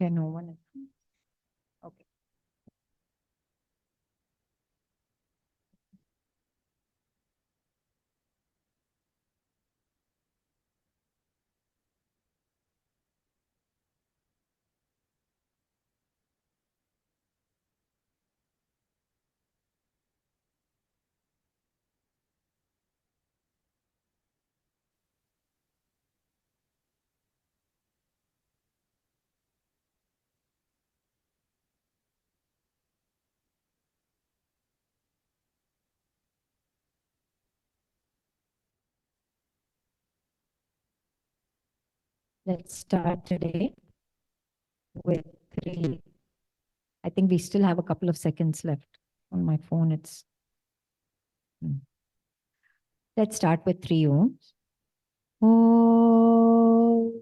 Okay, no one is. Okay. Let's start today with 3. I think we still have a couple of seconds left. On my phone, it's. Let's start with 3 ohms. Oh.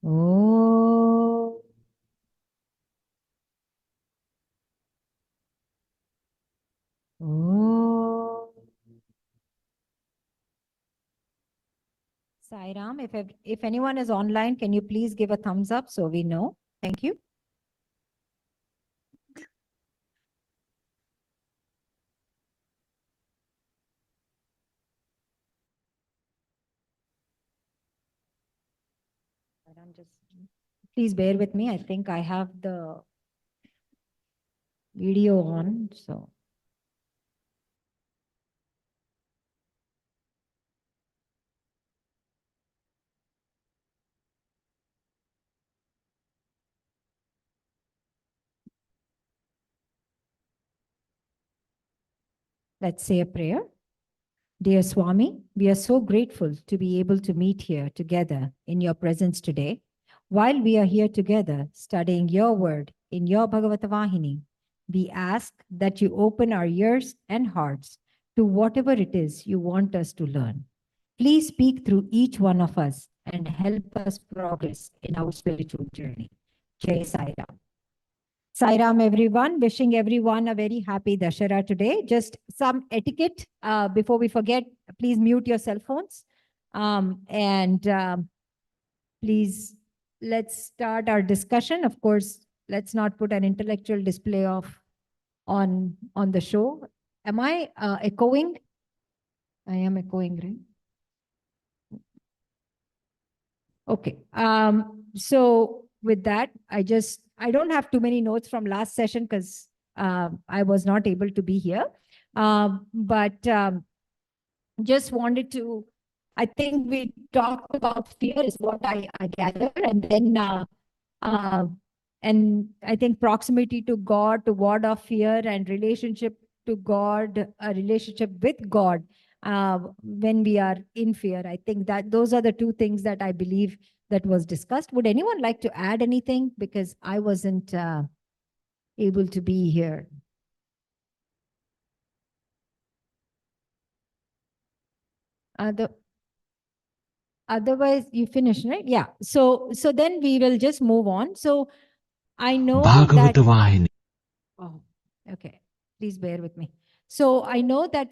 Oh. Oh. Sairam, if anyone is online, can you please give a thumbs up so we know? Thank you. Please bear with me. I think I have the video on, so. Let's say a prayer. Dear Swami, we are so grateful to be able to meet here together in your presence today. While we are here together studying your word in your Bhagavatha Vahini, we ask that you open our ears and hearts to whatever it is you want us to learn. Please speak through each one of us and help us progress in our spiritual journey. Jai Sai Ram. Sai Ram, everyone. Wishing everyone a very happy Dashara today. Just some etiquette before we forget. Please mute your cell phones. Please, let's start our discussion. Of course, let's not put an intellectual display of on the show. Am I echoing? I am echoing, right? Okay. So with that, I don't have too many notes from last session because I was not able to be here. But just wanted to, I think we talked about fear is what I gather. And I think proximity to God, to ward off fear, and relationship to God, a relationship with God when we are in fear. I think that those are the 2 things that I believe that was discussed. Would anyone like to add anything? Because I wasn't able to be here. Otherwise, you finish, right? Yeah. So then we will just move on. So I know that. Bhagavata Vahini. Oh, okay. Please bear with me. So I know that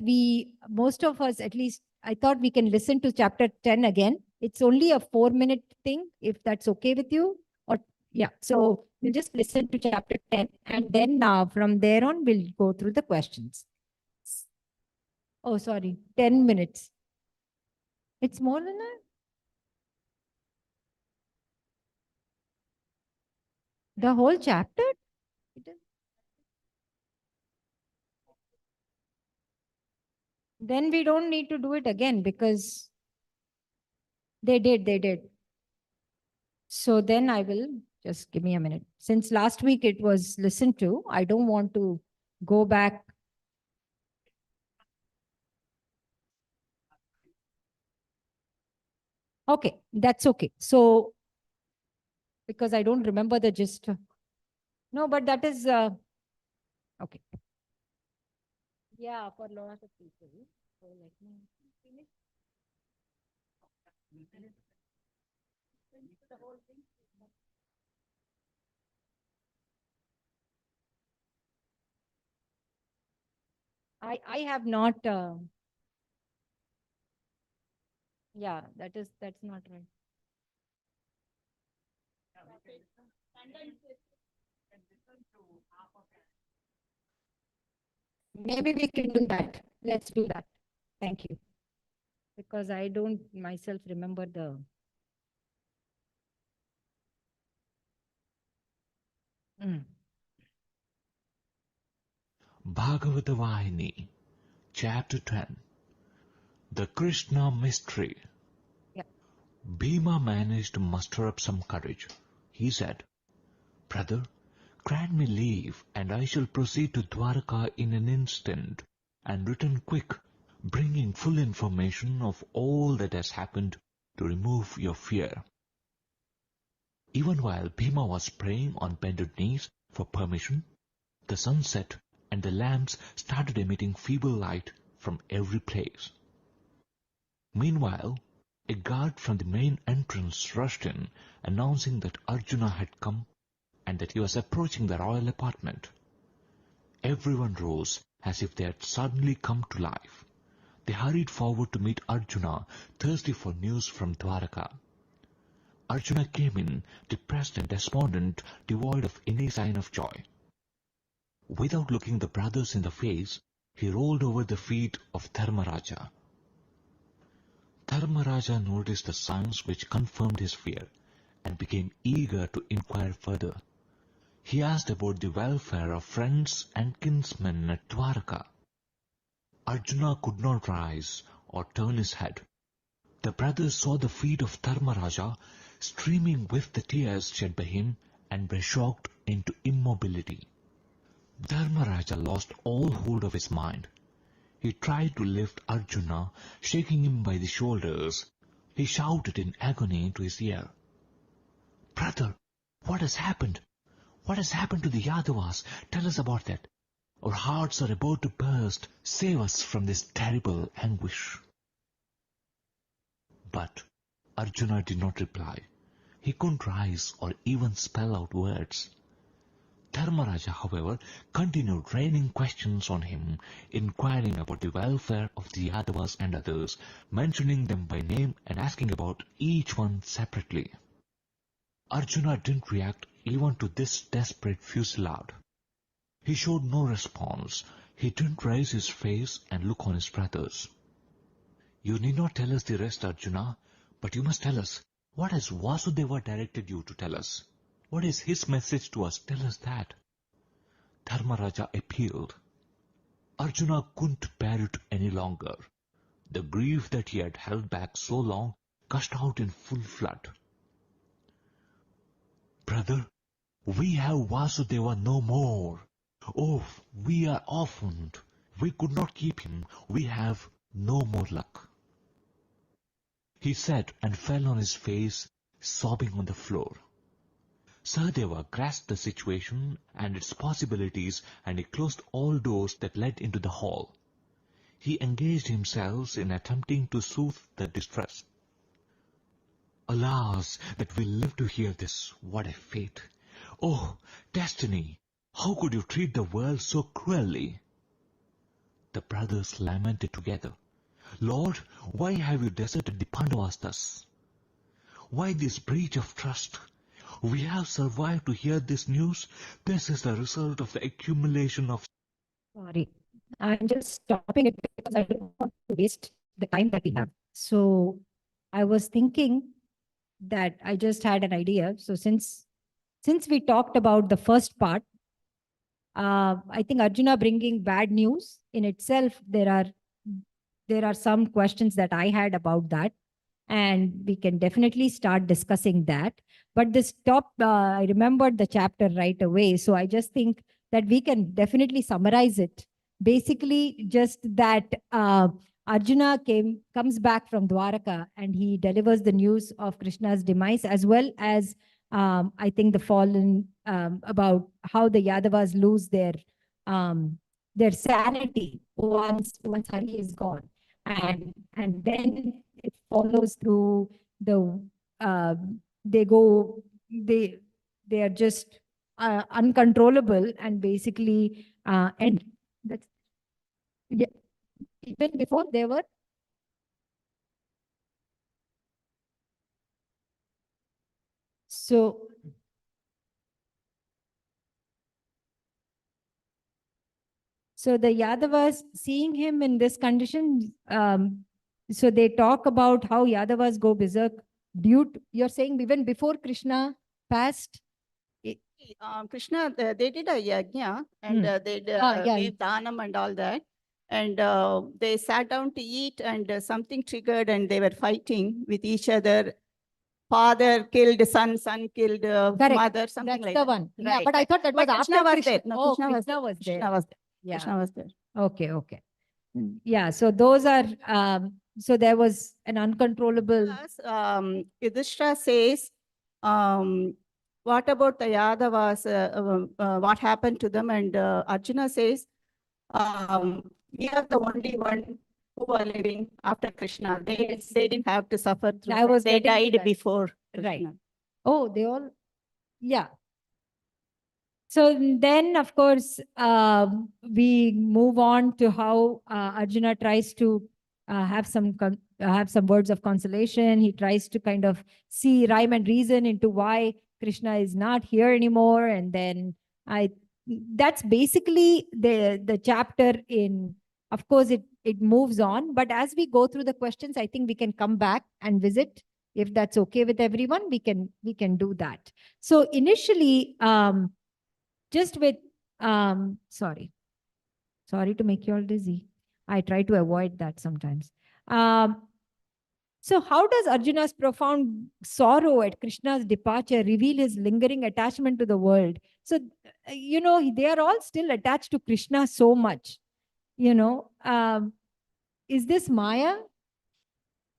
most of us, at least, I thought we can listen to chapter 10 again. It's only a 4-minute thing, if that's okay with you. Or yeah. So we'll just listen to chapter 10, and then from there on, we'll go through the questions. Oh, sorry, 10 minutes. It's more than that? The whole chapter? Then we don't need to do it again because they did. So then I will just give me a minute. Since last week it was listened to, I don't want to go back. Okay, that's okay. So, because I don't remember the gist. No, but that is, okay. Yeah, for lots of people. So let me finish. I have not, Yeah, that's not right. Maybe we can do that. Let's do that. Thank you. Because I don't myself remember the. Mm. Bhagavata Vahini, Chapter 10. The Krishna Mystery. Yeah. Bhima managed to muster up some courage. He said, "Brother, grant me leave, and I shall proceed to Dwarka in an instant, and return quick, bringing full information of all that has happened to remove your fear." Even while Bhima was praying on bended knees for permission, the sun set and the lamps started emitting feeble light from every place. Meanwhile, a guard from the main entrance rushed in, announcing that Arjuna had come and that he was approaching the royal apartment. Everyone rose as if they had suddenly come to life. They hurried forward to meet Arjuna, thirsty for news from Dwaraka. Arjuna came in, depressed and despondent, devoid of any sign of joy. Without looking the brothers in the face, he rolled over the feet of Dharmaraja. Dharmaraja noticed the signs which confirmed his fear, and became eager to inquire further. He asked about the welfare of friends and kinsmen at Dwaraka. Arjuna could not rise or turn his head. The brothers saw the feet of Dharmaraja streaming with the tears shed by him, and were shocked into immobility. Dharmaraja lost all hold of his mind. He tried to lift Arjuna, shaking him by the shoulders. He shouted in agony to his ear, "Brother, what has happened? What has happened to the Yadavas? Tell us about that. Our hearts are about to burst. Save us from this terrible anguish." But Arjuna did not reply. He couldn't rise or even spell out words. Dharmaraja, however, continued raining questions on him, inquiring about the welfare of the Yadavas and others, mentioning them by name and asking about each one separately. Arjuna didn't react even to this desperate fusillade. He showed no response. He didn't raise his face and look on his brothers. "You need not tell us the rest, Arjuna, but you must tell us, what has Vasudeva directed you to tell us? What is his message to us? Tell us that." Dharmaraja appealed. Arjuna couldn't bear it any longer. The grief that he had held back so long gushed out in full flood. "Brother, we have Vasudeva no more. Oh, we are orphaned. We could not keep him. We have no more luck," he said, and fell on his face, sobbing on the floor. Sahadeva grasped the situation and its possibilities, and he closed all doors that led into the hall. He engaged himself in attempting to soothe the distress. "Alas, that we live to hear this! What a fate! Oh, destiny! How could you treat the world so cruelly?" The brothers lamented together. "Lord, why have you deserted the Pandavas thus? Why this breach of trust? We have survived to hear this news. This is the result of the accumulation of..." Sorry. I'm just stopping it because I don't want to waste the time that we have. So I was thinking that I just had an idea. So since we talked about the first part, I think Arjuna bringing bad news in itself, there are some questions that I had about that, and we can definitely start discussing that. But this top, I remembered the chapter right away, so I just think that we can definitely summarize it. Basically, just that Arjuna comes back from Dwaraka and he delivers the news of Krishna's demise, as well as I think the fallen, about how the Yadavas lose their sanity once Hari is gone, and then it follows through the uh, they go they they are just uncontrollable, and basically and that's, yeah, even before they were, So the Yadavas, seeing him in this condition, so they talk about how Yadavas go berserk you're saying even before Krishna passed? Krishna, they did a yajna and they gave dhanam and all that. And they sat down to eat and something triggered and they were fighting with each other. Father killed son, son killed mother, something That's like the that. one. Yeah, Right, but I thought that was But after Krishna was Krishna. there. No, Oh, Krishna was Krishna was there. Krishna was there. Yeah. Krishna was there. Okay. Yeah, so those are, so there was an uncontrollable. Plus, Yudhishthira says, what about the Yadavas? What happened to them? And Arjuna says, we are the only one who are living after Krishna. They didn't have to suffer through. I was They getting to died that. before Right. Krishna. Oh, they all, yeah. So then, of course, we move on to how Arjuna tries to have some words of consolation. He tries to kind of see rhyme and reason into why Krishna is not here anymore, and then that's basically the chapter in. Of course, it moves on, but as we go through the questions, I think we can come back and visit. If that's okay with everyone, we can do that. So initially, just with sorry to make you all dizzy. I try to avoid that sometimes. So how does Arjuna's profound sorrow at Krishna's departure reveal his lingering attachment to the world? So they are all still attached to Krishna so much. Is this Maya?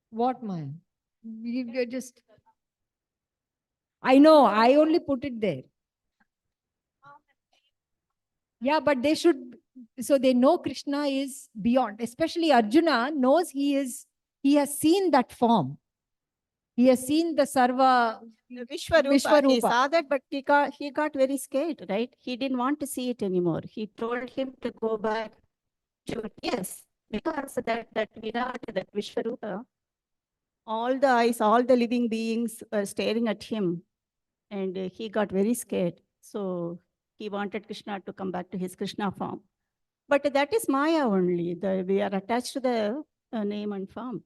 What Maya? You're just, I know, I only put it there. Yeah, but they should, so they know Krishna is beyond, especially Arjuna knows he has seen that form. He has seen the Sarva Vishwarupa. He saw that, but he got very scared, right? He didn't want to see it anymore. He told him to go back to it. Yes, because that Virat, that Vishwarupa, all the eyes, all the living beings were staring at him, and he got very scared. So he wanted Krishna to come back to his Krishna form. But that is Maya only. We are attached to the name and form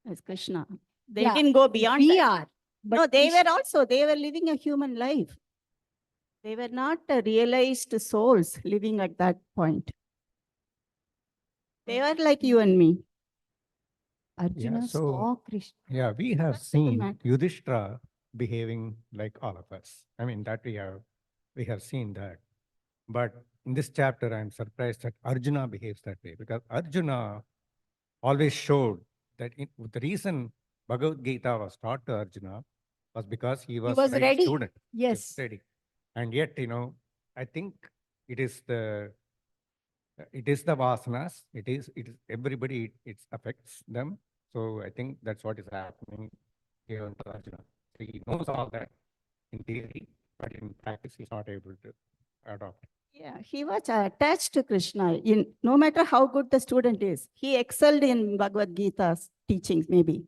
as Krishna. They didn't go beyond we that. are. But No, they were living a human life. They were not realized souls living at that point. They were like you and me. Arjuna saw Krishna. Yeah, we have seen Yudhishthira behaving like all of us. I mean, that we have seen that. But in this chapter, I'm surprised that Arjuna behaves that way, because Arjuna always showed that the reason Bhagavad Gita was taught to Arjuna was because he was right ready. student. Yes. He was ready. And yet, I think it is the vasanas. It is everybody, it affects them. So I think that's what is happening here to Arjuna. So he knows all that in theory, but in practice, he's not able to adopt. Yeah, he was attached to Krishna. No matter how good the student is, he excelled in Bhagavad Gita's teachings, maybe.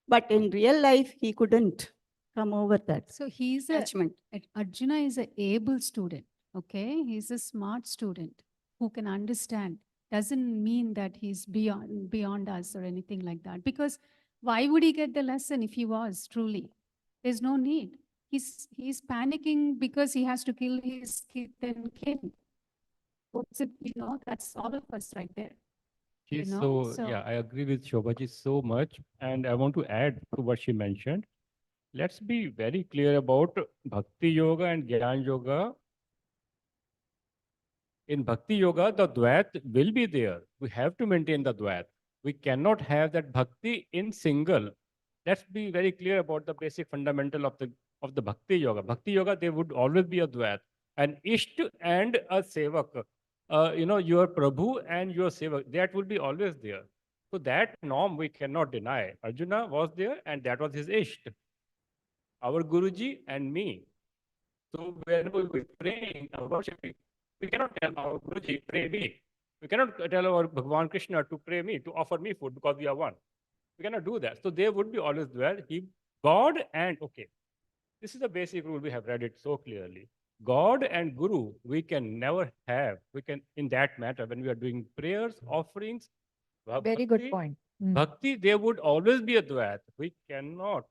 But in real life, he couldn't come over that. So he's attachment. Arjuna is an able student. Okay, he's a smart student who can understand. Doesn't mean that he's beyond us or anything like that. Because why would he get the lesson if he was truly? There's no need. He's panicking because he has to kill his kith and kin. That's all of us right there. Yeah, I agree with Shobhaji so much. And I want to add to what she mentioned. Let's be very clear about Bhakti Yoga and Gyan Yoga. In Bhakti Yoga, the Dvait will be there. We have to maintain the Dvait. We cannot have that Bhakti in single. Let's be very clear about the basic fundamental of the Bhakti Yoga. Bhakti Yoga, there would always be a Dvait. An Isht and a Sevak. Your Prabhu and your Sevak, that will be always there. So that norm we cannot deny. Arjuna was there and that was his Isht. Our Guruji and me. So whenever we praying or worshiping, we cannot tell our Guruji, pray me. We cannot tell our Bhagavan Krishna to pray me, to offer me food because we are one. We cannot do that. So they would be always there. God and, okay. This is the basic rule. We have read it so clearly. God and Guru, we can never have. We can, in that matter, when we are doing prayers, offerings, Very good point. Bhakti, there would always be Advait. We cannot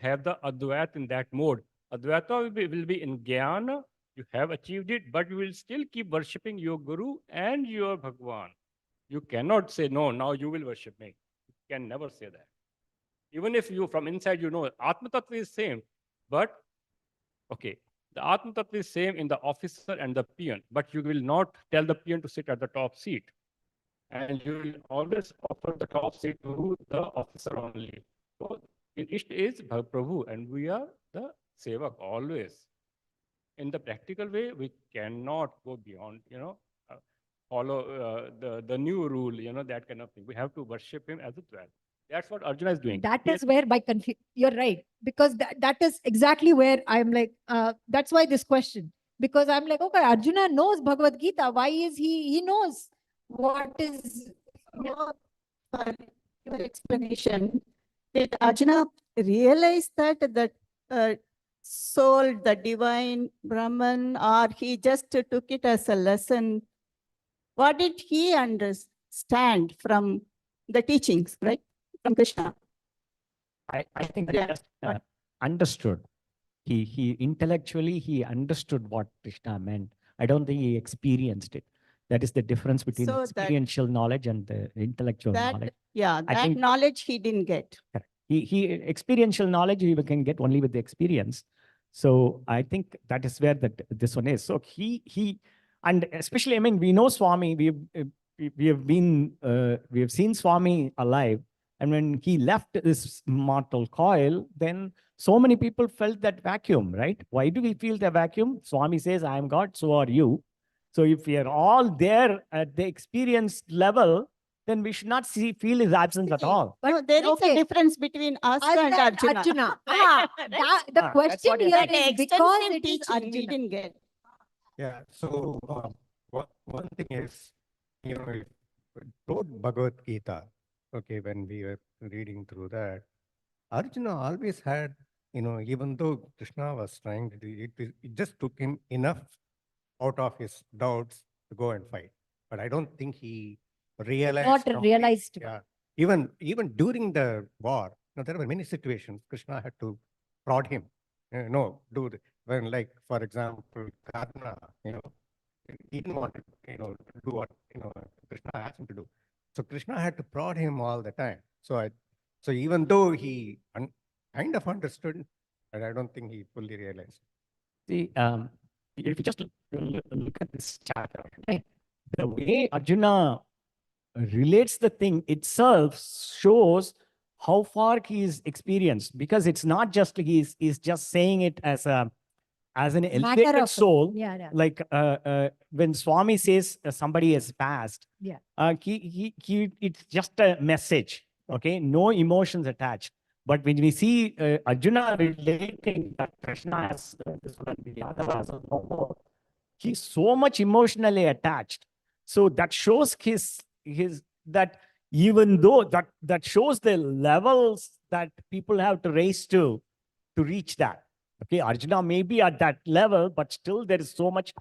have the Advait in that mode. Advaita will be in Jnana. You have achieved it, but you will still keep worshipping your Guru and your Bhagwan. You cannot say, no, now you will worship me. You can never say that. Even if you, from inside, you know, Atma Tattva is same, but, okay, the Atma Tattva is same in the officer and the peon, but you will not tell the peon to sit at the top seat. And you will always offer the top seat to the officer only. So it is Prabhu, and we are the Sevak always. In the practical way, we cannot go beyond, follow the new rule, that kind of thing. We have to worship him as a Dwat. That's what Arjuna is doing. That is where my you're right, because that is exactly where I'm like, that's why this question, because I'm like, okay, Arjuna knows Bhagavad Gita. Why is he knows what is For your explanation, did Arjuna realize that soul, the divine Brahman, or he just took it as a lesson? What did he understand from the teachings, right? From Krishna? I think he just understood. He intellectually, he understood what Krishna meant. I don't think he experienced it. That is the difference between So experiential knowledge and the intellectual knowledge. Yeah, I that think- knowledge he didn't get. Correct. He experiential knowledge you can get only with the experience. So I think that is where this one is. So he and especially, I mean, we know Swami. We have seen Swami alive, and when he left this mortal coil, then so many people felt that vacuum, right? Why do we feel the vacuum? Swami says, "I am God, so are you." So if we are all there at the experience level, then we should not feel his absence at all. But no, there is a difference between us and Arjuna. The that's question what you're here saying. is because Extensive it is teaching we Arjuna. didn't get. Yeah, so one thing is, if wrote Bhagavad Gita, okay, when we were reading through that, Arjuna always had, even though Krishna was trying to do it, it just took him enough out of his doubts to go and fight. But I don't think he realized. Not realized. Yeah, even during the war, there were many situations Krishna had to prod him. When, like, for example, Karna, he didn't want to, do what Krishna asked him to do. So Krishna had to prod him all the time. So even though he kind of understood, but I don't think he fully realized. See, if you just look at this chapter, right, the way Arjuna relates the thing itself shows how far he is experienced, because it's not just he's just saying it as an elevated soul. Yeah. Like when Swami says somebody has passed, Yeah. it's just a message. Okay, no emotions attached. But when we see Arjuna relating that Krishna has this one, the other has no more, he's so much emotionally attached. So that shows his that even though that shows the levels that people have to raise to reach that. Okay, Arjuna may be at that level, but still there is so much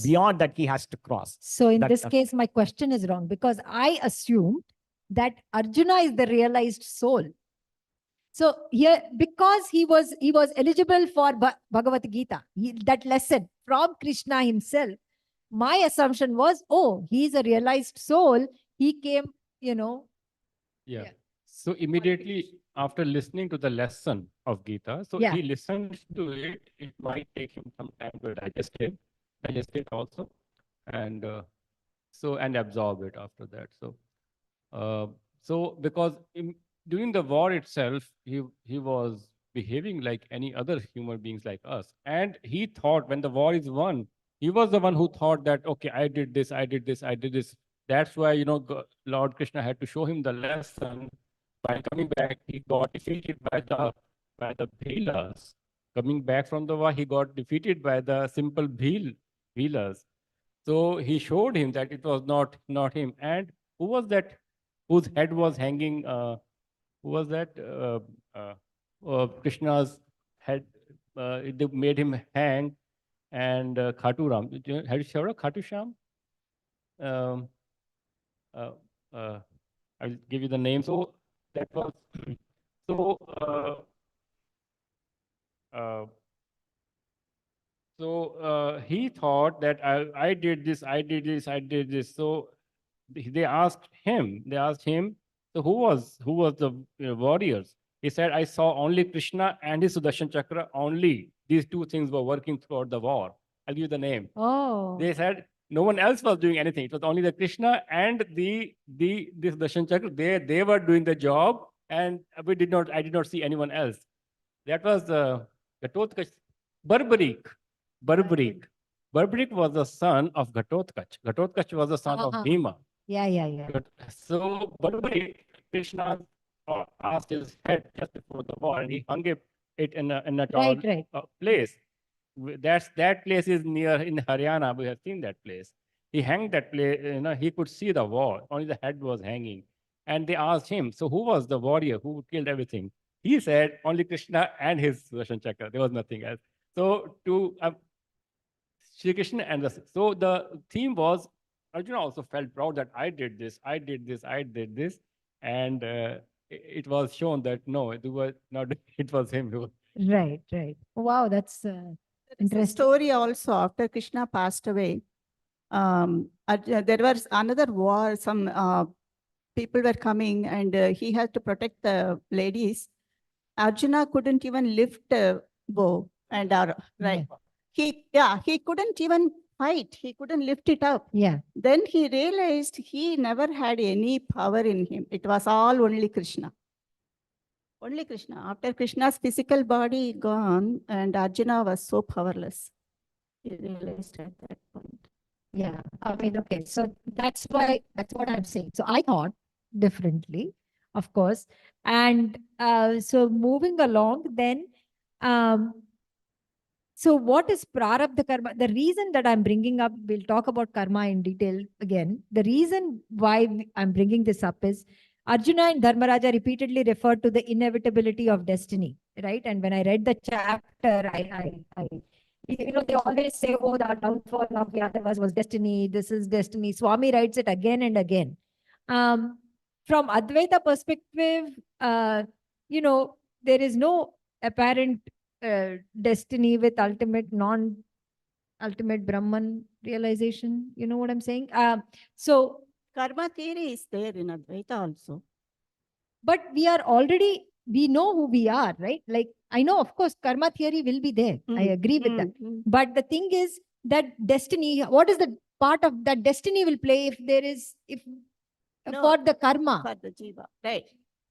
beyond that he has to cross. So in this case, my question is wrong, because I assumed that Arjuna is the realized soul. So here, because he was eligible for Bhagavad Gita, that lesson from Krishna himself, my assumption was, oh, he's a realized soul. He came, Yeah. So immediately after listening to the lesson of Gita, so he listened to it. It might take him some time to digest it also, and and absorb it after that. So because during the war itself, he was behaving like any other human beings like us, and he thought when the war is won, he was the one who thought that, okay, I did this. That's why, Lord Krishna had to show him the lesson. By coming back, he got defeated by the Bheelas. Coming back from the war, he got defeated by the simple Bheelas. So he showed him that it was not him. And who was that whose head was hanging? Who was that? Krishna's head. they made him hang, and Khatu Ram. Have you heard of Khatu Sham? Um, uh, uh, I'll give you the name. So that was so. Uh, he thought that I did this, I did this, I did this. So they asked him, so who was the warriors? He said, I saw only Krishna and his Sudarshan Chakra. Only these two things were working throughout the war. I'll give you the name. Oh. They said no one else was doing anything. It was only the Krishna and this Sudarshan Chakra. They were doing the job, and I did not see anyone else. That was Ghatotkacha. Barbarik. Barbarik was the son of Ghatotkacha. Ghatotkacha was the son of Bhima. Yeah. So Barbarik, Krishna asked his head just before the war, and he hung it in a tall Right. place. That place is near in Haryana. We have seen that place. He hanged that place. He could see the war. Only the head was hanging. And they asked him, so who was the warrior who killed everything? He said only Krishna and his Sudarshan Chakra. There was nothing else. So to Shri Krishna and so the theme was Arjuna also felt proud that I did this, and it was shown that no, it was not. It was him who. Right. Wow, that's There's a interesting. story also after Krishna passed away. There was another war. Some people were coming, and he had to protect the ladies. Arjuna couldn't even lift a bow and arrow. Right. He couldn't even fight. He couldn't lift it up. Yeah. Then he realized he never had any power in him. It was all only Krishna. Only Krishna. After Krishna's physical body gone, and Arjuna was so powerless. He realized at that point. Yeah. I mean, okay. So that's what I'm saying. So I thought differently, of course. And so moving along, then, so what is prarabdha karma? The reason that I'm bringing up, we'll talk about karma in detail again. The reason why I'm bringing this up is Arjuna and Dharmaraja repeatedly referred to the inevitability of destiny, right? And when I read the chapter, they always say, oh, the downfall of Yadavas was destiny. This is destiny. Swami writes it again and again. From Advaita perspective, there is no apparent destiny with non-ultimate Brahman realization. You know what I'm saying? So karma theory is there in Advaita also. But we know who we are, right? Like, I know, of course, karma theory will be there. I agree with that. But the thing is that destiny, what is the part of that destiny will play for the karma? For the jiva, right.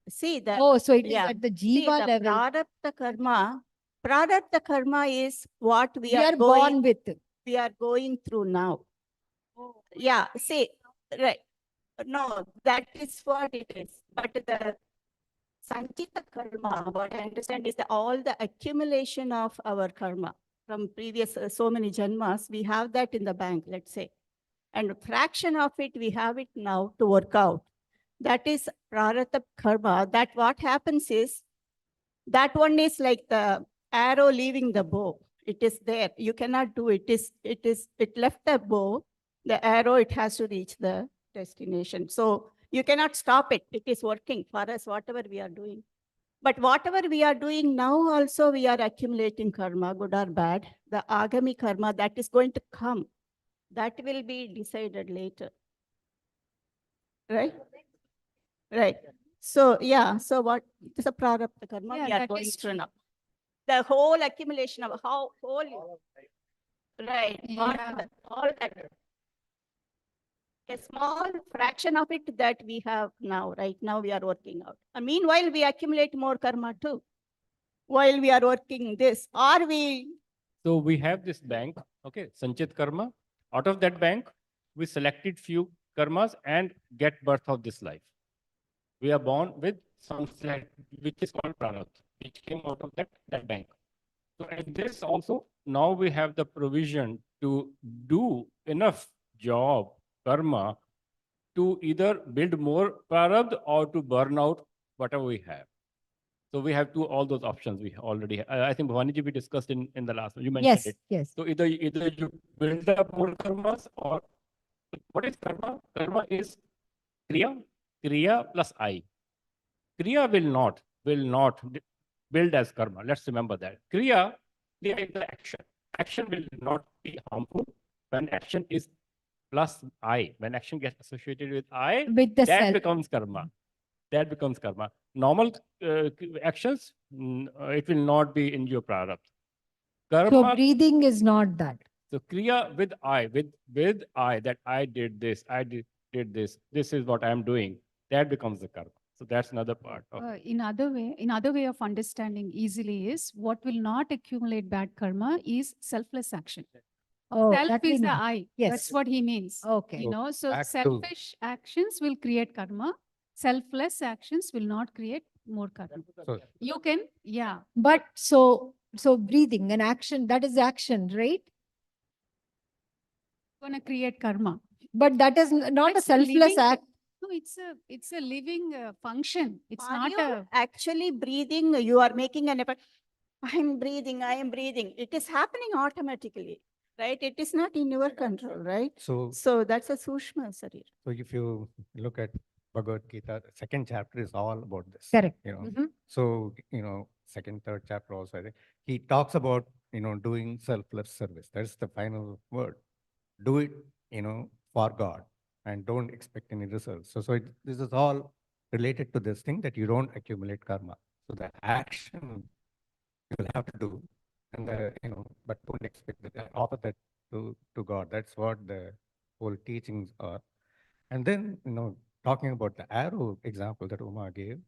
See that. Oh, so it is at the jiva level. Prarabdha karma is what we are born with. We are going through now. Yeah, see, right. No, that is what it is. But the Sanchita karma, what I understand is all the accumulation of our karma from previous so many janmas, we have that in the bank, let's say. And a fraction of it, we have it now to work out. That is prarabdha karma. That what happens is, that one is like the arrow leaving the bow. It is there. You cannot do it. It left the bow, the arrow, it has to reach the destination. So you cannot stop it. It is working for us, whatever we are doing. But whatever we are doing now also, we are accumulating karma, good or bad. The agami karma that is going to come, that will be decided later. Right? Right. So, yeah. So what is a prarabdha karma? Yeah, we are that going is through now. The whole accumulation of whole, right. Yeah. All that. A small fraction of it that we have now, right now we are working out. And meanwhile, we accumulate more karma too. While we are working this, or we... So we have this bank, okay, Sanchit Karma. Out of that bank, we selected few karmas and get birth of this life. We are born with some select, which is called prarabdha, which came out of that bank. So in this also, now we have the provision to do enough job, karma, to either build more prarabdha or to burn out whatever we have. So we have all those options we already, I think Bhavani ji, we discussed in the last one, you mentioned Yes, it. yes. So either you build up more karmas, or what is karma? Karma is kriya plus I. Kriya will not build as karma. Let's remember that. Kriya is the action. Action will not be harmful when action is plus I. When action gets associated with I, With the that self. becomes karma. That becomes karma. Normal actions, it will not be in your prarabdha. So Karma, breathing is not that. so kriya with I, with I, that I did this, I did this, this is what I am doing, that becomes the karma. So that's another part of In other way of understanding easily is what will not accumulate bad karma is selfless action. Oh, Self that we is the know. I. Yes. That's what he means. Okay. You know, so back to- selfish actions will create karma. Selfless actions will not create more karma. So You can, yeah. But so breathing and action, that is action, right? Gonna create karma. But that is not a It's selfless living- act. No, it's a living function. It's Are not you a. actually breathing? You are making an effort. I'm breathing, I am breathing. It is happening automatically, right? It is not in your control, right? so So that's a Sushma Sarir. so if you look at Bhagavad Gita, the second chapter is all about this. Correct. You know, Mhm. so second, third chapter also, I think he talks about doing selfless service. That's the final word. Do it, for God, and don't expect any results. So this is all related to this thing that you don't accumulate karma. So the action you will have to do, and but don't expect that. Offer that to God. That's what the whole teachings are. And then, talking about the arrow example that Uma gave,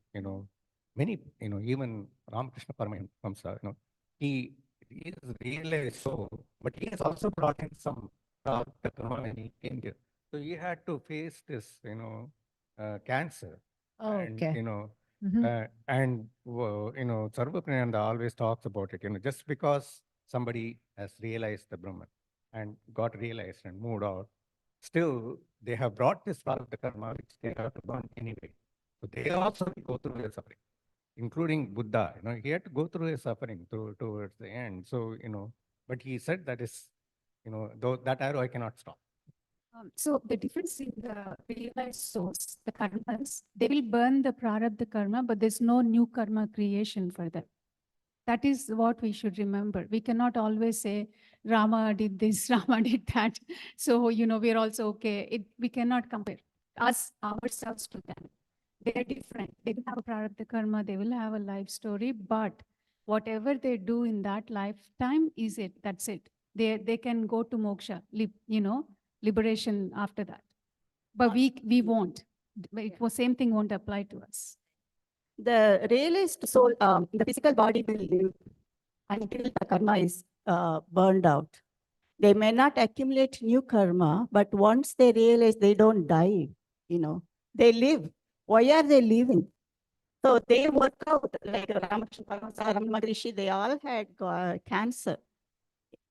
many, even Ramakrishna Paramahamsa, he is realized so, but he has also brought in some karma when he came here. So he had to face this, cancer. And, Okay. Sarva Prananda always talks about it, just because somebody has realized the Brahman and got realized and moved out, still they have brought this part of the karma which they have to burn anyway. So they also go through a suffering, including Buddha. He had to go through a suffering towards the end. So, but he said that is, though that arrow I cannot stop. So the difference in the realized source, the karmas, they will burn the prarabdha karma, but there's no new karma creation for them. That is what we should remember. We cannot always say, Rama did this, Rama did that. So, we're also okay. We cannot compare ourselves to them. They're different. They will have a prarabdha karma, they will have a life story, but whatever they do in that lifetime is it. That's it. They can go to moksha, liberation after that. But we won't. Same thing won't apply to us. The realized soul, the physical body will live until the karma is burned out. They may not accumulate new karma, but once they realize they don't die, they live. Why are they living? So they work out, like Ramakrishna Paramahansa, Ramana Maharishi, they all had cancer,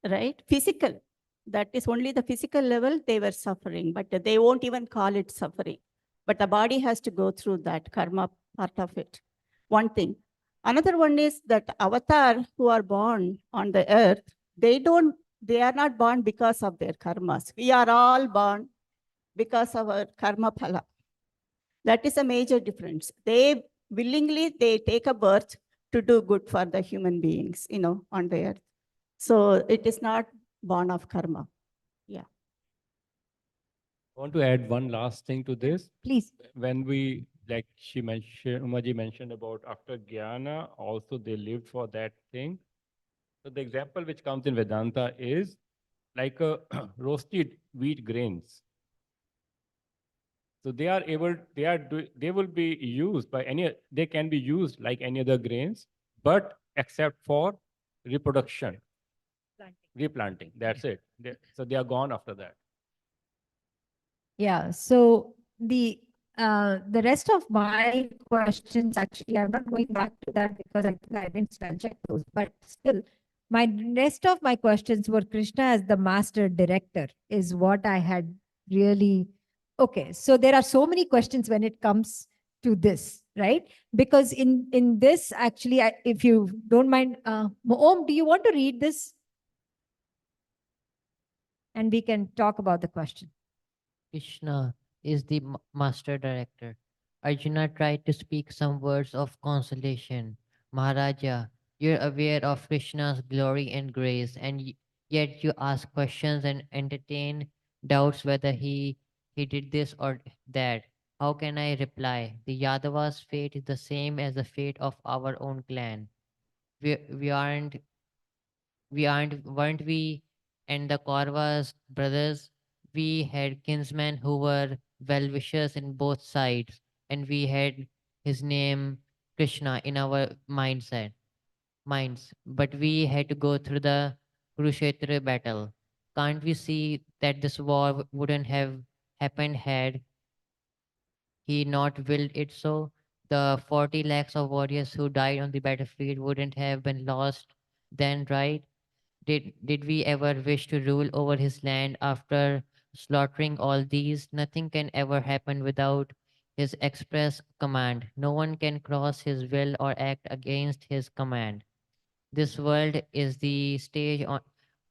right? Physical. That is only the physical level they were suffering, but they won't even call it suffering. But the body has to go through that karma part of it. One thing. Another one is that avatar who are born on the earth, they are not born because of their karmas. We are all born because of our karma phala. That is a major difference. They willingly, they take a birth to do good for the human beings, on the earth. So it is not born of karma. Yeah. I want to add one last thing to this. Please. When we, like she mentioned, Umaji mentioned about after Jnana, also they lived for that thing. So the example which comes in Vedanta is like a roasted wheat grains. So they will be used by they can be used like any other grains, but except for reproduction, replanting. That's it. So they are gone after that. Yeah. So the rest of my questions, actually, I'm not going back to that because I think I didn't spell check those, but still, my rest of my questions were Krishna as the master director is what I had really. Okay. So there are so many questions when it comes to this, right? Because in this, actually, if you don't mind, Om, do you want to read this? And we can talk about the question. Krishna is the master director. Arjuna tried to speak some words of consolation. Maharaja, you're aware of Krishna's glory and grace, and yet you ask questions and entertain doubts whether he did this or that. How can I reply? The Yadavas' fate is the same as the fate of our own clan. We weren't we and the Kauravas brothers? We had kinsmen who were well wishers in both sides, and we had his name Krishna in our minds. But we had to go through the Kurukshetra battle. Can't we see that this war wouldn't have happened had he not willed it so? The 40 lakhs of warriors who died on the battlefield wouldn't have been lost then, right? Did we ever wish to rule over his land after slaughtering all these? Nothing can ever happen without his express command. No one can cross his will or act against his command. This world is the stage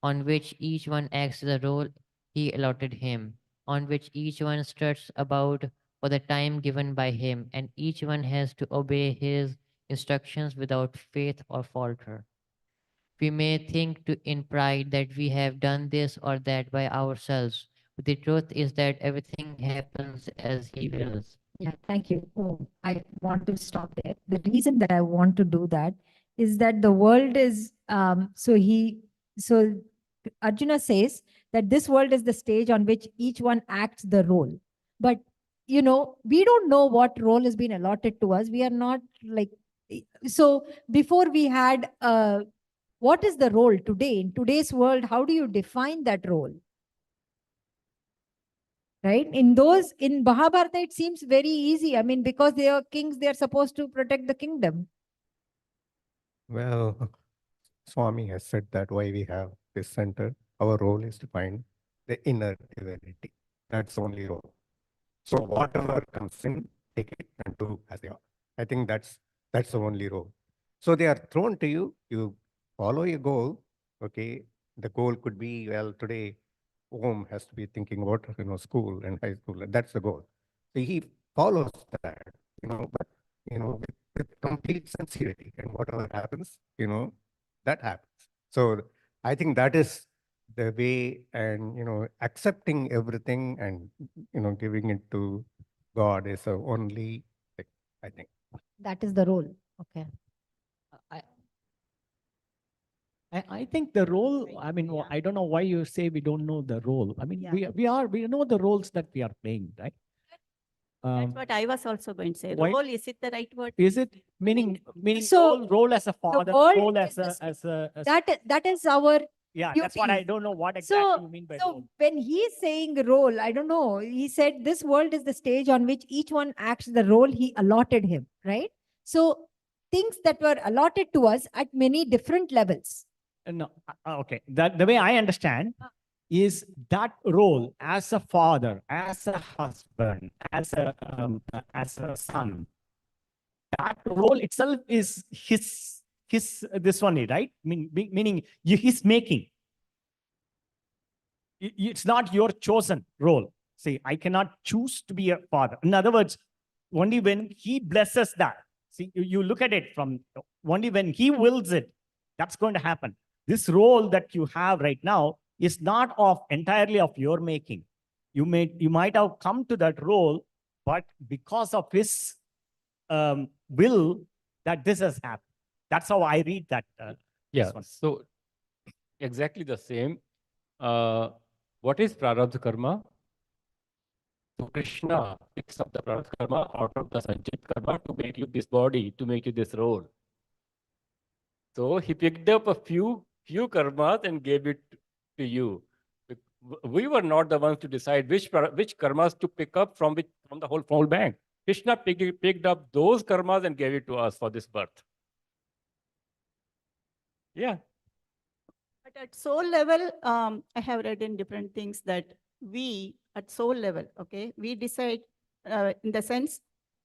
on which each one acts the role he allotted him, on which each one struts about for the time given by him, and each one has to obey his instructions without faith or falter. We may think in pride that we have done this or that by ourselves, but the truth is that everything happens as He wills. Yeah, thank you. Oh, I want to stop there. The reason that I want to do that is that the world is, so Arjuna says that this world is the stage on which each one acts the role. But, we don't know what role has been allotted to us. We are not like, so before we had, what is the role today? In today's world, how do you define that role? Right? In Mahabharata, it seems very easy. I mean, because they are kings, they are supposed to protect the kingdom. Well, Swami has said that why we have this center, our role is to find the inner divinity. That's the only role. So whatever comes in, take it and do as they are. I think that's the only role. So they are thrown to you, you follow your goal. Okay. The goal could be, well, today Om has to be thinking about, school and high school. That's the goal. So he follows that, but, with complete sincerity, and whatever happens, that happens. So I think that is the way, and, accepting everything and, giving it to God is the only thing, I think. That is the role. Okay. I think the role, I mean, I don't know why you say we don't know the role. I mean, Yeah. we know the roles that we are playing, right? That's what I was also going to say. why- Role, is it the right word? Is it meaning So, role as a father, world role as is a that is our yeah, that's what I duty. don't know what exactly you mean by So role. when he's saying role, I don't know, he said this world is the stage on which each one acts the role he allotted him, right? So things that were allotted to us at many different levels. No, okay. That the way I understand is that role as a father, as a husband, as a son. That role itself is his this one, right? Meaning he's making. It's not your chosen role. See, I cannot choose to be a father. In other words, only when he blesses that. See, you look at it from only when he wills it, that's going to happen. This role that you have right now is not entirely of your making. You might have come to that role, but because of his will, that this has happened. That's how I read that. Yeah. So exactly the same. What is prarabdha karma? So Krishna picks up the prarabdha karma out of the sanchit karma to make you this body, to make you this role. So he picked up a few karmas and gave it to you. We were not the ones to decide which karmas to pick up from the whole bank. Krishna picked up those karmas and gave it to us for this birth. Yeah. But at soul level, I have read in different things that we, at soul level, okay, we decide in the sense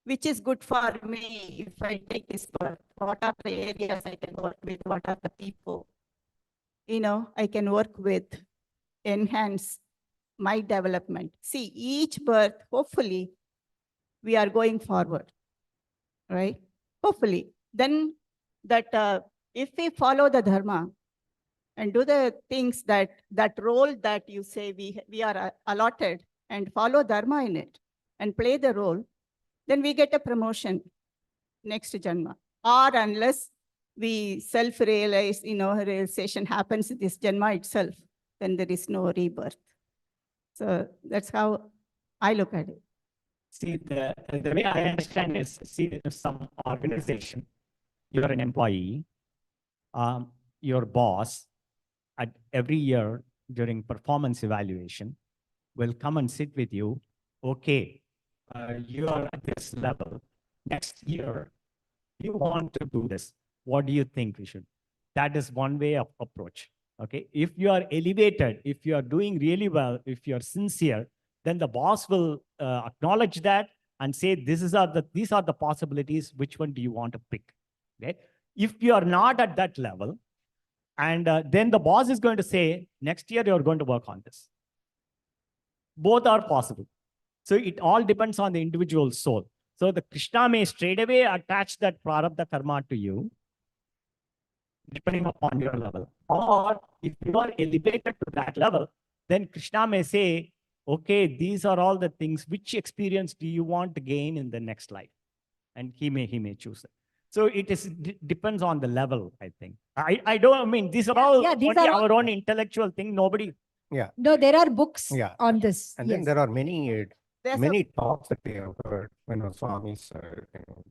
which is good for me if I take this birth? What are the areas I can work with? What are the people, I can work with, enhance my development? See, each birth, hopefully, we are going forward, right? Hopefully. Then if we follow the dharma and do the things that role that you say we are allotted and follow dharma in it and play the role, then we get a promotion next janma. Or unless we self-realize, realization happens in this janma itself, then there is no rebirth. So that's how I look at it. See, the way I understand is, see, if some organization, you're an employee, your boss, at every year during performance evaluation, will come and sit with you. Okay, you are at this level. Next year, you want to do this. What do you think we should? That is one way of approach. Okay, if you are elevated, if you are doing really well, if you are sincere, then the boss will acknowledge that and say, these are the possibilities. Which one do you want to pick? Okay. If you are not at that level, and then the boss is going to say, next year you're going to work on this. Both are possible. So it all depends on the individual soul. So the Krishna may straight away attach that prarabdha karma to you, depending upon your level. Or if you are elevated to that level, then Krishna may say, okay, these are all the things. Which experience do you want to gain in the next life? And he may choose it. So it depends on the level, I think. I mean, these are all these only are our own intellectual thing. Nobody. Yeah. No, there are books Yeah. on this. And then there are many There's talks that we have heard, Swami's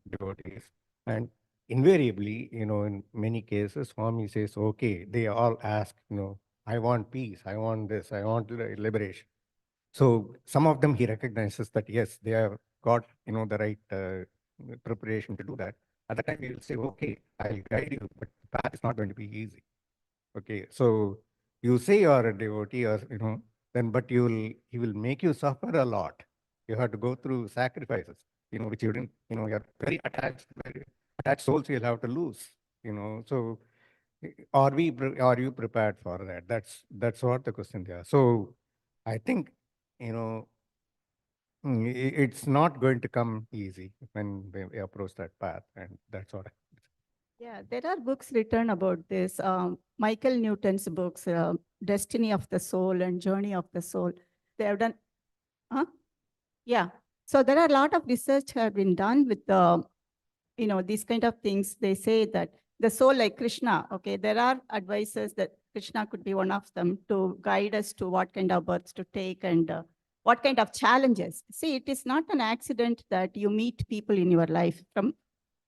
devotees. And invariably, in many cases, Swami says, okay, they all ask, I want peace, I want this, I want liberation. So some of them he recognizes that, yes, they have got, the right preparation to do that. At that time, he will say, okay, I'll guide you, but the path is not going to be easy. Okay, so you say you are a devotee, or then, but he will make you suffer a lot. You have to go through sacrifices, which you didn't, you're very attached souls you'll have to lose, So are you prepared for that? That's what the question there. So I think, it's not going to come easy when we approach that path, and that's what. Yeah, there are books written about this. Michael Newton's books, Destiny of the Soul and Journey of the Soul. They have done, yeah. So there are a lot of research have been done with the, these kind of things. They say that the soul, like Krishna, okay, there are advices that Krishna could be one of them to guide us to what kind of births to take and what kind of challenges. See, it is not an accident that you meet people in your life from,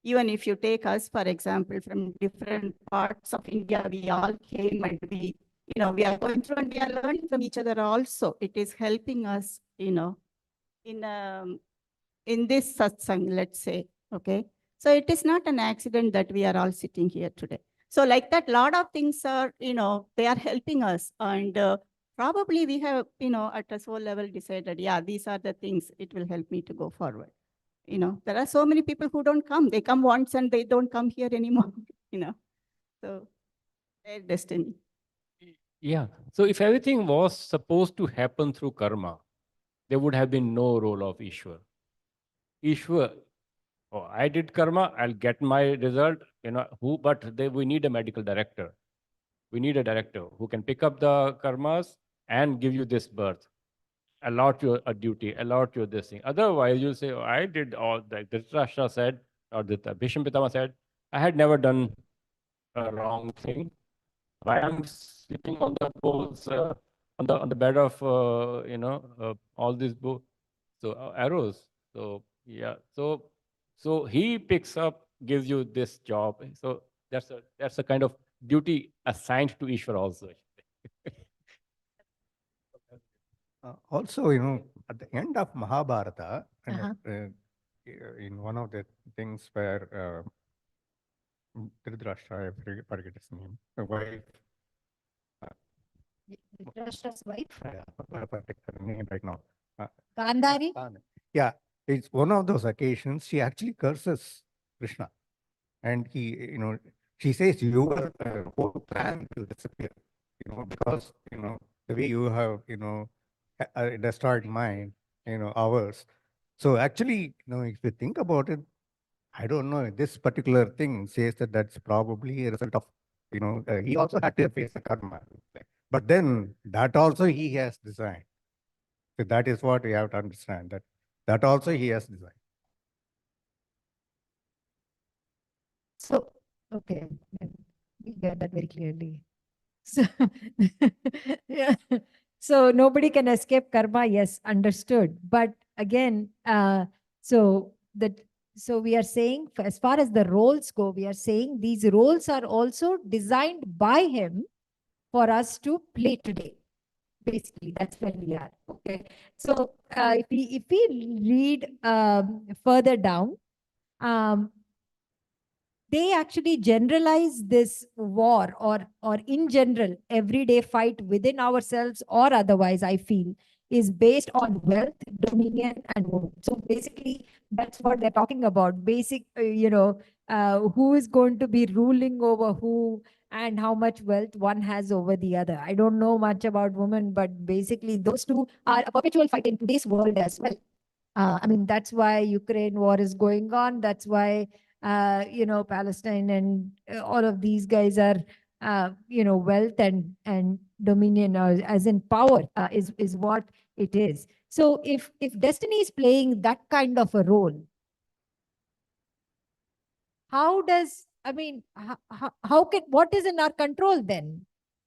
even if you take us, for example, from different parts of India, we all came and we are going through and we are learning from each other also. It is helping us, in this satsang, let's say, okay? So it is not an accident that we are all sitting here today. So like that, lot of things are, they are helping us. And probably we have, at a soul level decided, yeah, these are the things, it will help me to go forward. There are so many people who don't come. They come once and they don't come here anymore, So their destiny. Yeah. So if everything was supposed to happen through karma, there would have been no role of Ishwar. Ishwar, oh, I did karma, I'll get my result, we need a medical director. We need a director who can pick up the karmas and give you this birth. Allot you a duty, allot you this thing. Otherwise, you'll say, oh, I did all that. Dhritarashtra said, or the Bhishma Pitama said, I had never done a wrong thing. Why I'm sleeping on the poles, on the bed of, all these arrows. So, yeah. So he picks up, gives you this job. So that's a kind of duty assigned to Ishwar also. Also, at the end of Mahabharata, in one of the things where Dhritarashtra, I forget his name, the wife. Dhritarashtra's wife? I forget her name right now. Gandhari? Yeah, it's one of those occasions she actually curses Krishna. And she says, your whole plan will disappear, because, the way you have, destroyed mine, ours. So actually, if you think about it, I don't know, this particular thing says that that's probably a result of, he also had to face the karma. But then that also he has designed. So that is what we have to understand, that also he has designed. So, okay, we get that very clearly. So, yeah. So nobody can escape karma. Yes, understood. But again, so we are saying, as far as the roles go, we are saying these roles are also designed by him for us to play today. Basically, that's where we are. Okay. So if we read further down, they actually generalize this war, or in general everyday fight within ourselves or otherwise, I feel, is based on wealth, dominion, and woe. So basically that's what they're talking about. Basic, who is going to be ruling over who, and how much wealth one has over the other. I don't know much about women, but basically those two are a perpetual fight in today's world as well. I mean, that's why Ukraine war is going on. That's why, Palestine and all of these guys are, wealth and dominion, as in power, is what it is. So if destiny is playing that kind of a role, how does, I mean, how can, what is in our control then?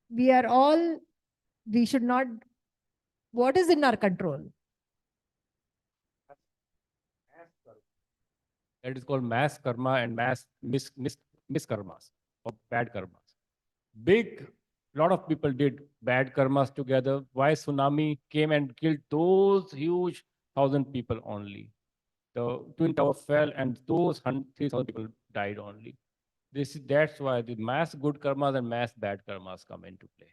We should not, what is in our control? That is called mass karma and mass miskarmas or bad karmas. Big, lot of people did bad karmas together. Why tsunami came and killed those huge 1,000 people only? The Twin Tower fell and those 3,000 people died only. That's why the mass good karmas and mass bad karmas come into play.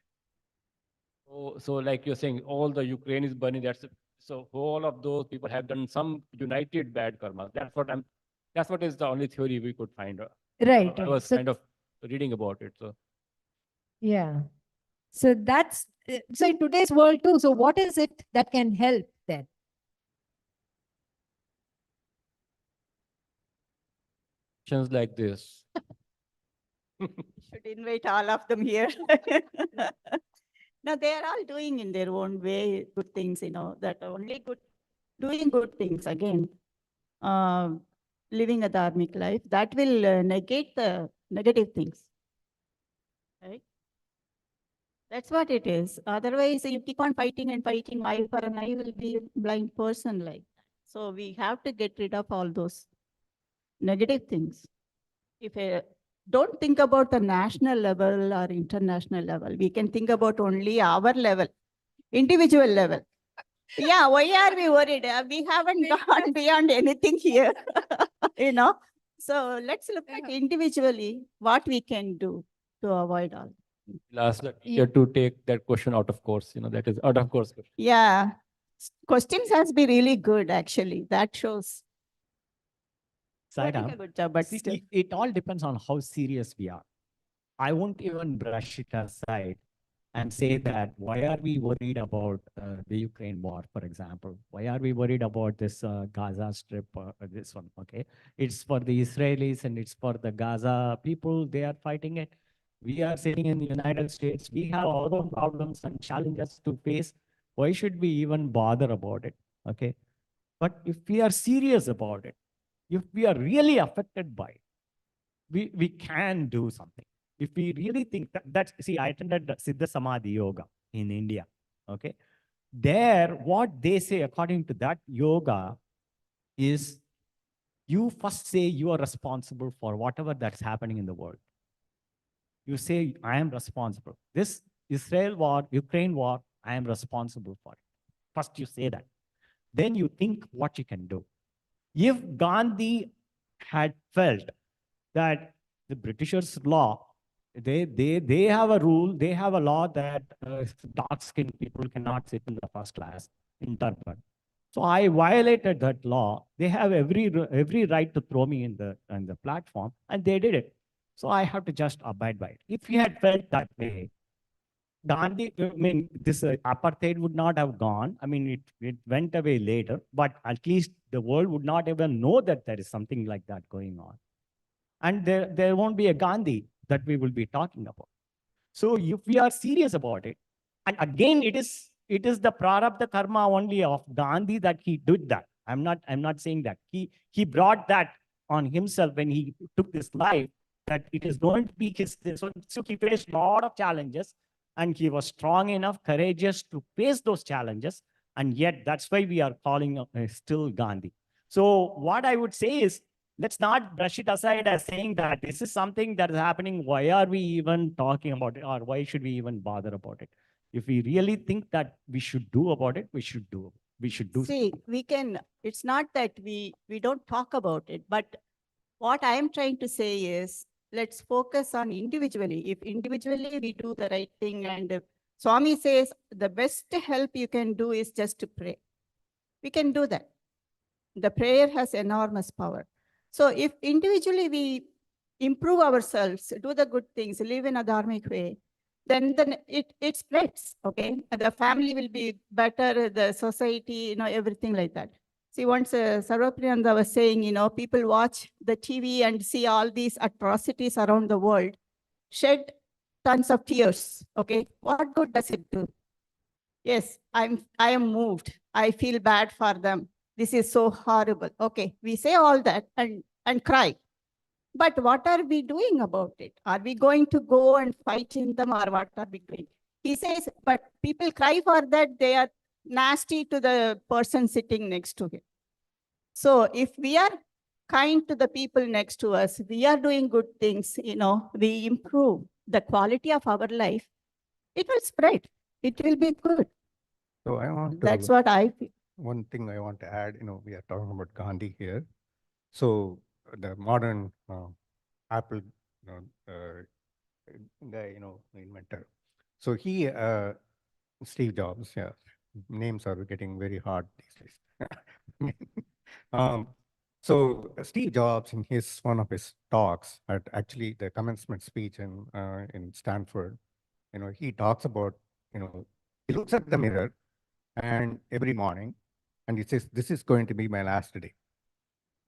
So like you're saying, all the Ukraine is burning. So all of those people have done some united bad karmas. That's what is the only theory we could find. Right. I was So, kind of reading about it. So yeah. So that's, so in today's world too. So what is it that can help then? questions like this. Should invite all of them here. Now they are all doing in their own way good things, that only doing good things again, living a dharmic life, that will negate the negative things. Right? That's what it is. Otherwise, you keep on fighting and fighting, I for an I will be a blind person like that. So we have to get rid of all those negative things. If don't think about the national level or international level. We can think about only our level, individual level. Yeah, why are we worried? We haven't gone beyond anything here, So let's look at individually what we can do to avoid all. Last the teacher to take that question out of course, that is out of course question. Yeah, questions has been really good actually. That shows. Doing a good job, but still. It all depends on how serious we are. I won't even brush it aside and say that why are we worried about the Ukraine war, for example? Why are we worried about this Gaza Strip, this one, okay? It's for the Israelis and it's for the Gaza people, they are fighting it. We are sitting in the United States, we have our own problems and challenges to face. Why should we even bother about it, okay? But if we are serious about it, if we are really affected by it, we can do something. If we really think that, see, I attended Siddha Samadhi Yoga in India, okay? There, what they say according to that yoga is you first say you are responsible for whatever that's happening in the world. You say, I am responsible. This Israel war, Ukraine war, I am responsible for it. First you say that. Then you think what you can do. If Gandhi had felt that the Britishers' law, they have a rule, they have a law that dark-skinned people cannot sit in the first class in turban. So I violated that law. They have every right to throw me in the platform, and they did it. So I have to just abide by it. If he had felt that way, Gandhi, I mean, this apartheid would not have gone. I mean, it went away later, but at least the world would not even know that there is something like that going on. And there won't be a Gandhi that we will be talking about. So if we are serious about it, and again, it is the prarabdha karma only of Gandhi that he did that. I'm not saying that. He brought that on himself when he took this life, that it is going to be his. So he faced a lot of challenges, and he was strong enough, courageous to face those challenges. And yet that's why we are calling still Gandhi. So what I would say is, let's not brush it aside as saying that this is something that is happening. Why are we even talking about it? Or why should we even bother about it? If we really think that we should do about it, we should do. We should do. See, we can, it's not that we don't talk about it, but what I am trying to say is, let's focus on individually. If individually we do the right thing, and Swami says the best help you can do is just to pray. We can do that. The prayer has enormous power. So if individually we improve ourselves, do the good things, live in a dharmic way, then it spreads, okay? And the family will be better, the society, everything like that. See, once Sarvapriyananda was saying, people watch the TV and see all these atrocities around the world, shed tons of tears, okay? What good does it do? Yes, I am moved. I feel bad for them. This is so horrible. Okay, we say all that and cry. But what are we doing about it? Are we going to go and fight in them, or what are we doing? He says, but people cry for that. They are nasty to the person sitting next to him. So if we are kind to the people next to us, we are doing good things, we improve the quality of our life, it will spread. It will be good. So I want to, that's what I feel. One thing I want to add, we are talking about Gandhi here. So the modern Apple guy, inventor. So he, Steve Jobs, yeah, names are getting very hard these days. So Steve Jobs, in one of his talks at actually the commencement speech in Stanford, he talks about, he looks at the mirror and every morning, and he says, "This is going to be my last day.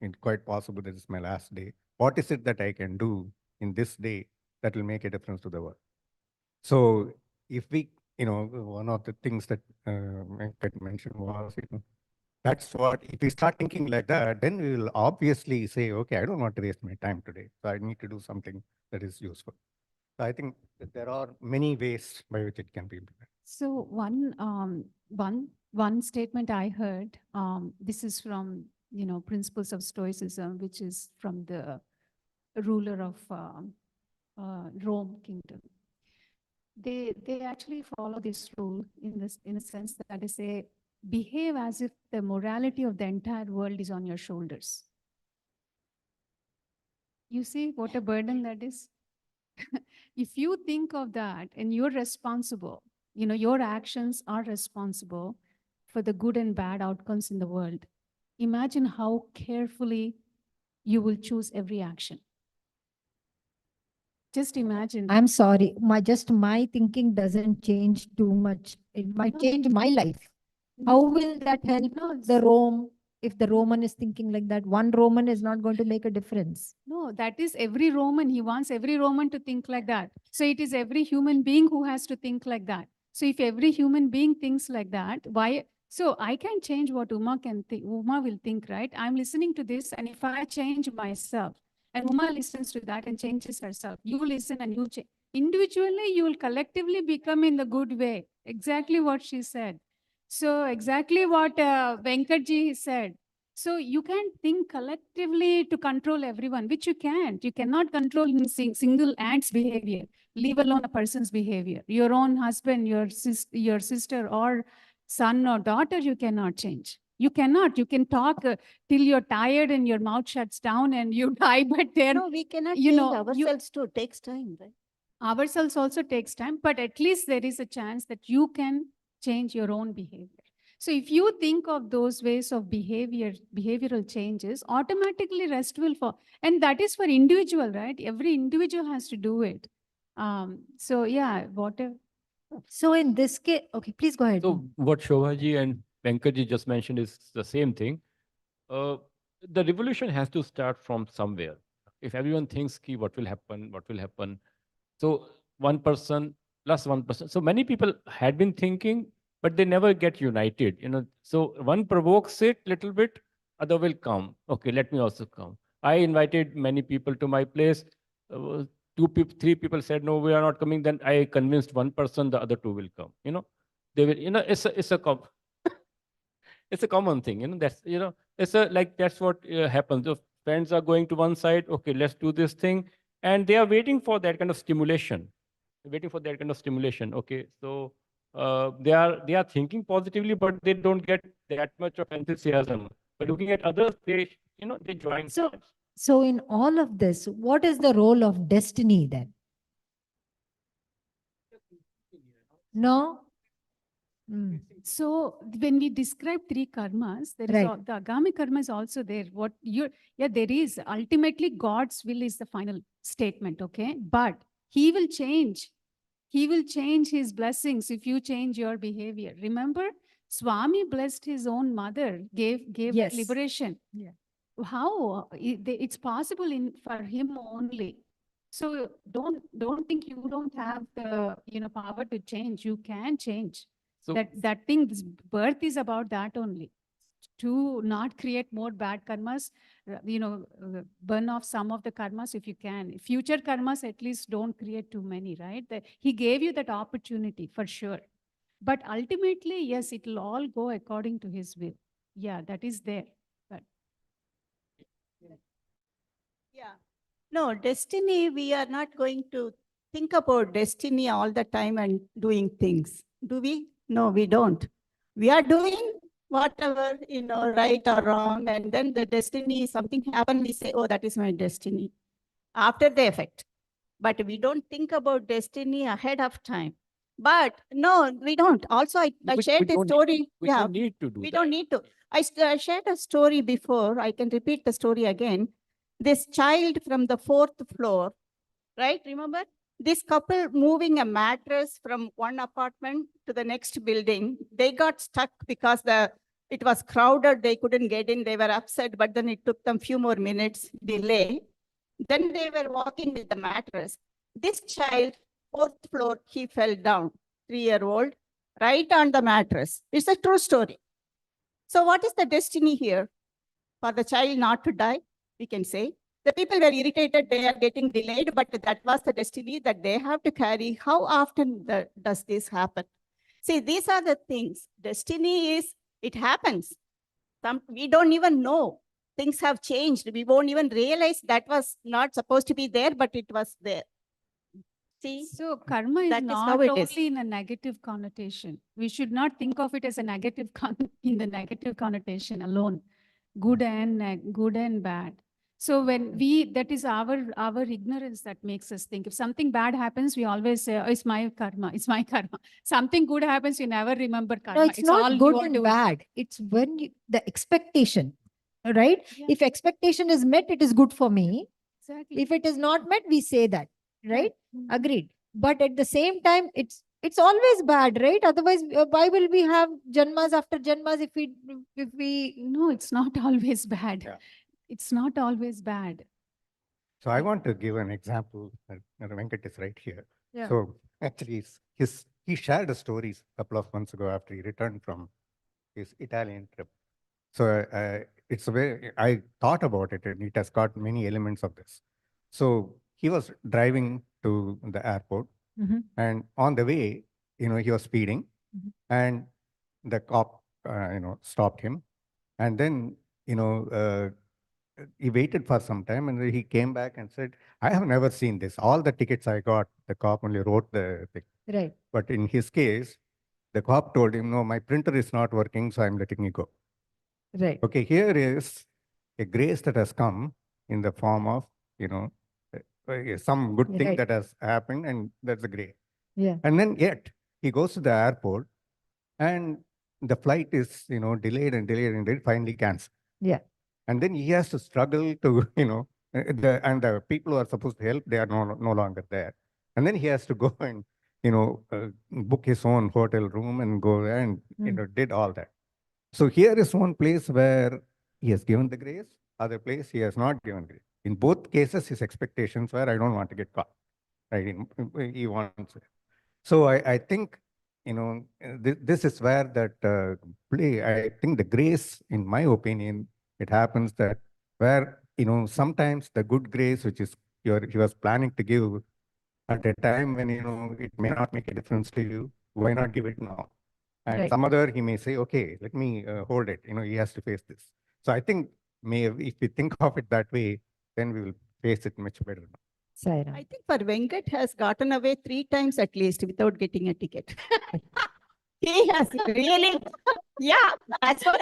It's quite possible this is my last day. What is it that I can do in this day that will make a difference to the world?" So if we, one of the things that Venkat mentioned was, that's what, if we start thinking like that, then we will obviously say, okay, I don't want to waste my time today. So I need to do something that is useful. So I think that there are many ways by which it can be implemented. So one statement I heard, this is from, Principles of Stoicism, which is from the ruler of Rome kingdom. They actually follow this rule in a sense that they say, behave as if the morality of the entire world is on your shoulders. You see what a burden that is? If you think of that and you're responsible, your actions are responsible for the good and bad outcomes in the world. Imagine how carefully you will choose every action. Just imagine. I'm sorry, my thinking doesn't change too much. It might change my life. How will that help the Rome? If the Roman is thinking like that, one Roman is not going to make a difference. No, that is every Roman. He wants every Roman to think like that. So it is every human being who has to think like that. So if every human being thinks like that, why? So I can change what Uma can think. Uma will think, right? I'm listening to this, and if I change myself, and Uma listens to that and changes herself, you listen and you change. Individually, you will collectively become in the good way. Exactly what she said. So exactly what Venkatji said. So you can think collectively to control everyone, which you can't. You cannot control single ant's behavior, leave alone a person's behavior. Your own husband, your sister or son or daughter, you cannot change. You cannot. You can talk till you're tired and your mouth shuts down and you die, but then... No, we cannot change ourselves too. It takes time, right? Ourselves also takes time, but at least there is a chance that you can change your own behavior. So if you think of those ways of behavioral changes, automatically rest will fall. And that is for individual, right? Every individual has to do it. So yeah, whatever. So in this case, okay, please go ahead. So what Shobhaji and Venkatji just mentioned is the same thing. The revolution has to start from somewhere. If everyone thinks, ki, what will happen, what will happen? So one person plus one person. So many people had been thinking, but they never get united. So one provokes it little bit, other will come. Okay, let me also come. I invited many people to my place. Two people, three people said no, we are not coming. Then I convinced one person, the other two will come. They will. It's a common thing. It's that's what happens. If friends are going to one side, okay, let's do this thing, and they are waiting for that kind of stimulation. Waiting for that kind of stimulation. Okay, so they are thinking positively, but they don't get that much of enthusiasm. But looking at others, they join. So in all of this, what is the role of destiny then? No? So when we describe three karmas, there is Right. the agami karma is also there. There is ultimately God's will is the final statement, okay? But He will change. He will change His blessings if you change your behavior. Remember, Swami blessed his own mother, gave Yes. liberation. Yeah. How it's possible for him only. So don't think you don't have the power to change. You can change. So That thing, this birth is about that only. To not create more bad karmas, burn off some of the karmas if you can. Future karmas, at least don't create too many, right? He gave you that opportunity for sure. But ultimately, yes, it will all go according to His will. Yeah, that is there. But Yeah. No, destiny, we are not going to think about destiny all the time and doing things. Do we? No, we don't. We are doing whatever, right or wrong. And then the destiny, something happened, we say, oh, that is my destiny. After the effect. But we don't think about destiny ahead of time. But no, we don't. Also, I shared a story. We don't need to do we that. don't need to. I shared a story before. I can repeat the story again. This child from the 4th floor, right? Remember? This couple moving a mattress from one apartment to the next building. They got stuck because it was crowded. They couldn't get in. They were upset, but then it took them few more minutes delay. Then they were walking with the mattress. This child, 4th floor, he fell down, 3-year-old, right on the mattress. It's a true story. So what is the destiny here? For the child not to die, we can say. The people were irritated, they are getting delayed, but that was the destiny that they have to carry. How often does this happen? See, these are the things. Destiny is, it happens. We don't even know. Things have changed. We won't even realize that was not supposed to be there, but it was there. See? So karma is not only in a negative connotation. We should not think of it as a negative in the negative connotation alone. Good and bad. So when that is our ignorance that makes us think. If something bad happens, we always say, oh, it's my karma, it's my karma. Something good happens, you never remember karma. No, it's not good and bad. It's when the expectation, right? Yeah. If expectation is met, it is good for me. Exactly. If it is not met, we say that, right? Mm. Agreed. But at the same time, it's always bad, right? Otherwise, why will we have janmas after janmas if we No, it's not always bad. Yeah. It's not always bad. So I want to give an example. Venkat is right here. Yeah. So actually, he shared a story a couple of months ago after he returned from his Italian trip. So I thought about it, and it has got many elements of this. So he was driving to the airport, and on the way, he was speeding, and the cop, stopped him, and then, he waited for some time, and then he came back and said, I have never seen this. All the tickets I got, the cop only wrote the thing. right. But in his case, the cop told him, no, my printer is not working, so I'm letting you go. Right. Okay, here is a grace that has come in the form of, some good thing Right. that has happened, and that's a grace. Yeah. And then yet, he goes to the airport, and the flight is, delayed and delayed and delayed, finally canceled. Yeah. And then he has to struggle to, the people who are supposed to help, they are no longer there. And then he has to go and, book his own hotel room and go there and, did all that. So here is one place where he has given the grace, other place he has not given grace. In both cases, his expectations were, I don't want to get caught. Right? He wants it. So I think, this is where that play, I think the grace, in my opinion, it happens that where, sometimes the good grace, which is he was planning to give at a time when, it may not make a difference to you, why not give it now? And Right. some other, he may say, okay, let me hold it. He has to face this. So I think if we think of it that way, then we will face it much better. Saira. I think for Venkat has gotten away 3 times at least without getting a ticket. He has really, yeah,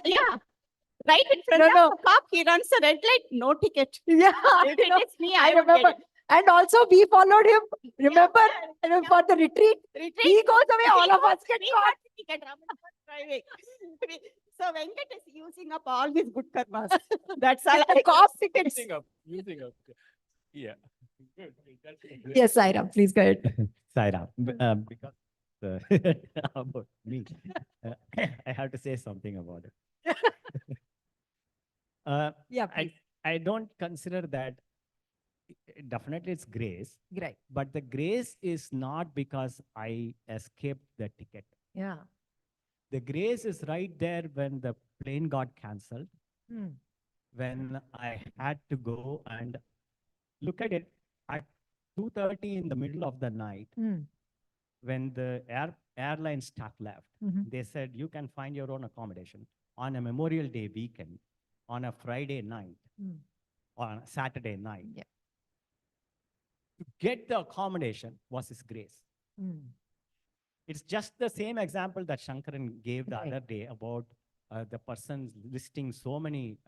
yeah. Right in front of the cop, he runs a red light, no ticket. Yeah, If it is me, I I would remember. get it. And also we followed him. Remember for the retreat? He goes away, all of us get caught. Ticket, Raman was driving. So Venkat is using up all his good karmas. That's all I Cop tickets. Using up. Yeah. Good. That's good. Yes, Saira, please go ahead. Saira, because about me, I have to say something about it. Yeah, I, please. I don't consider that, definitely it's grace, Great. but the grace is not because I escaped the ticket. Yeah. The grace is right there when the plane got cancelled, Hmm. when I had to go and look at it at 2:30 in the middle of the night, Hmm. when the airline staff left. Mhm. They said, you can find your own accommodation on a Memorial Day weekend, on a Friday night, Hmm. on a Saturday night. Yeah. To get the accommodation was his grace. Hmm. It's just the same example that Shankaran gave the Right. other day about the person listing so many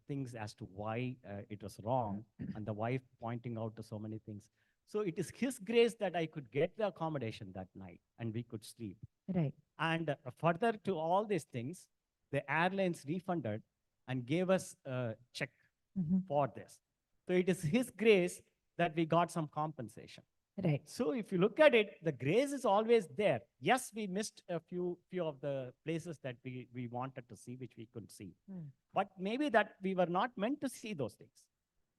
things as to why it was wrong, and the wife pointing out to so many things. So it is his grace that I could get the accommodation that night and we could sleep. Right. And further to all these things, the airlines refunded and gave us a check Mhm. for this. So it is his grace that we got some compensation. Right. So if you look at it, the grace is always there. Yes, we missed a few of the places that we wanted to see, which we couldn't see. But maybe that we were not meant to see those things.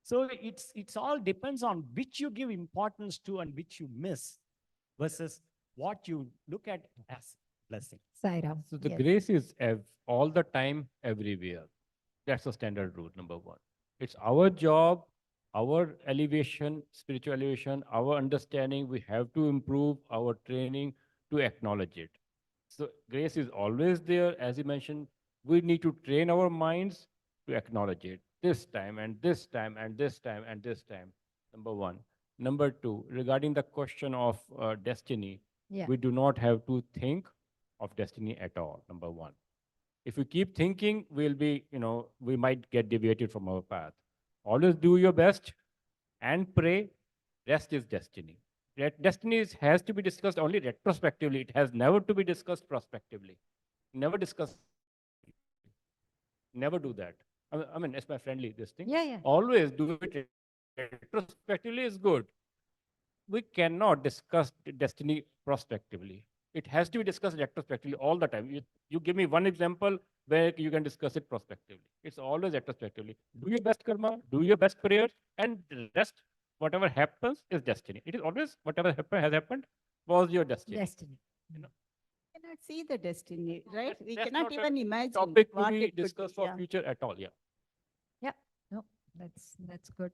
So it's all depends on which you give importance to and which you miss versus what you look at as blessing. Saira. So the Yes. grace is all the time, everywhere. That's the standard rule, number one. It's our job, our elevation, spiritual elevation, our understanding. We have to improve our training to acknowledge it. So grace is always there. As you mentioned, we need to train our minds to acknowledge it this time and this time and this time and this time. Number one. Number two, regarding the question of destiny, Yeah. we do not have to think of destiny at all. Number one. If we keep thinking, we'll be, we might get deviated from our path. Always do your best and pray. Rest is destiny. Destiny has to be discussed only retrospectively. It has never to be discussed prospectively. Never discuss. Never do that. I mean, it's my friendly this thing. Yeah, yeah. Always do it retrospectively is good. We cannot discuss destiny prospectively. It has to be discussed retrospectively all the time. You give me one example where you can discuss it prospectively. It's always retrospectively. Do your best karma, do your best prayers, and the rest, whatever happens, is destiny. It is always whatever has happened was your destiny. Destiny. We cannot see the destiny, right? We That's cannot not a even imagine topic to what be it could discussed be. for Yeah. future at all. Yeah. Yeah. No, that's good.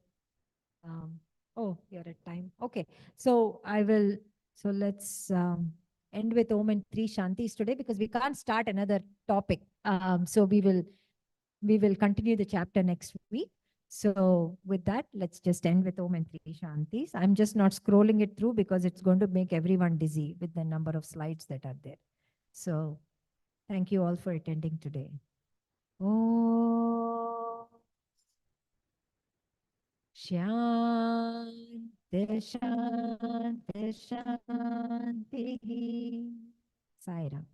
Oh, you're at time. Okay. So let's end with Om and Three Shantis today because we can't start another topic. So we will continue the chapter next week. So with that, let's just end with Om and Three Shantis. I'm just not scrolling it through because it's going to make everyone dizzy with the number of slides that are there. So thank you all for attending today. Oh. Shanti, Shanti, Shanti. Sai Ram.